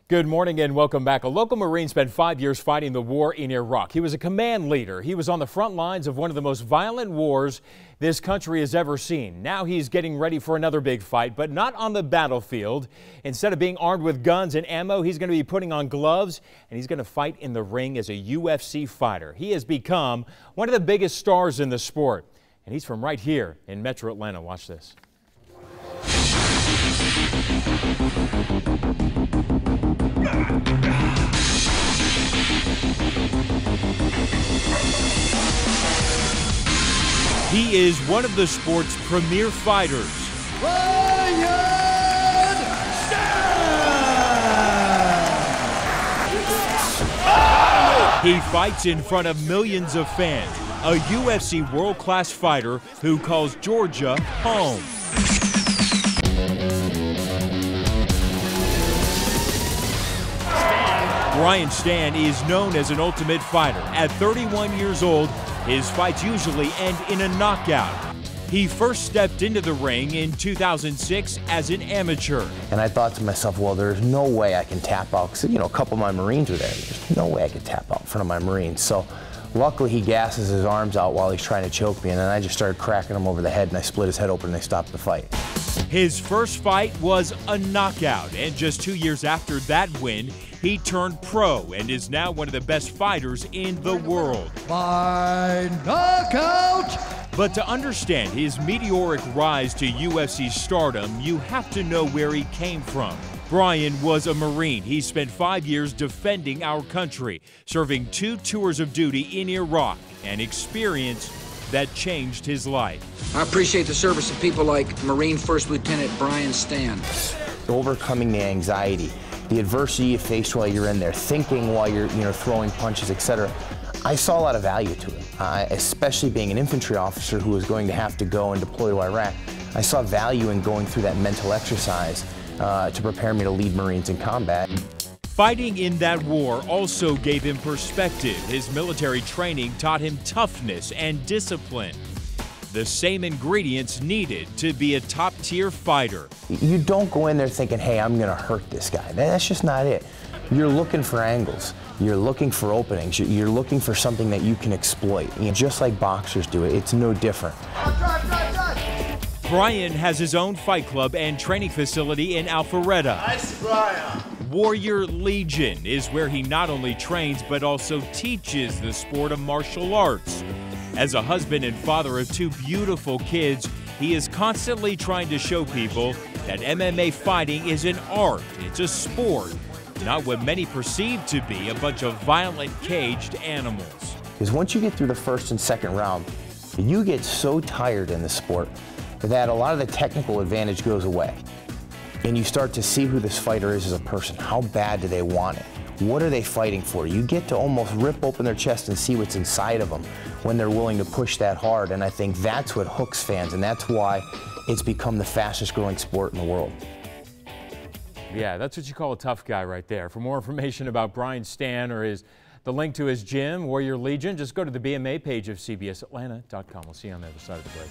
Good morning and welcome back. A local Marine spent 5 years fighting the war in Iraq. He was a command leader. He was on the front lines of one of the most violent wars this country has ever seen. Now he's getting ready for another big fight, but not on the battlefield. Instead of being armed with guns and ammo, he's going to be putting on gloves and he's going to fight in the ring as a UFC fighter. He has become one of the biggest stars in the sport, and he's from right here in Metro Atlanta. Watch this. He is one of the sport's premier fighters. Brian Stann! He fights in front of millions of fans, a UFC world-class fighter who calls Georgia home. Brian Stann is known as an ultimate fighter. At 31 years old, his fights usually end in a knockout. He first stepped into the ring in 2006 as an amateur. And I thought to myself, well, there's no way I can tap out. Because, you know, a couple of my Marines were there. There's no way I could tap out in front of my Marines. So luckily he gasses his arms out while he's trying to choke me. And then I just started cracking him over the head and I split his head open and they stopped the fight. His first fight was a knockout. And just 2 years after that win, he turned pro and is now one of the best fighters in the world. By knockout! But to understand his meteoric rise to UFC stardom, you have to know where he came from. Brian was a Marine. He spent 5 years defending our country, serving 2 tours of duty in Iraq, an experience that changed his life. I appreciate the service of people like Marine First Lieutenant Brian Stann. Overcoming the anxiety, the adversity you face while you're in there, thinking while you're throwing punches, etc. I saw a lot of value to it, especially being an infantry officer who was going to have to go and deploy to Iraq. I saw value in going through that mental exercise to prepare me to lead Marines in combat. Fighting in that war also gave him perspective. His military training taught him toughness and discipline, the same ingredients needed to be a top-tier fighter. You don't go in there thinking, hey, I'm going to hurt this guy. That's just not it. You're looking for angles. You're looking for openings. You're looking for something that you can exploit. Just like boxers do it, it's no different. Brian has his own fight club and training facility in Alpharetta. Nice, Brian. Warrior Legion is where he not only trains but also teaches the sport of martial arts. As a husband and father of 2 beautiful kids, he is constantly trying to show people that MMA fighting is an art, it's a sport, not what many perceive to be a bunch of violent caged animals. Because once you get through the first and second round, you get so tired in the sport that a lot of the technical advantage goes away. And you start to see who this fighter is as a person. How bad do they want it? What are they fighting for? You get to almost rip open their chest and see what's inside of them when they're willing to push that hard. And I think that's what hooks fans, and that's why it's become the fastest growing sport in the world. Yeah, that's what you call a tough guy right there. For more information about Brian Stann or the link to his gym, Warrior Legion, just go to the BMA page of CBSAtlanta.com. We'll see you on the other side of the break.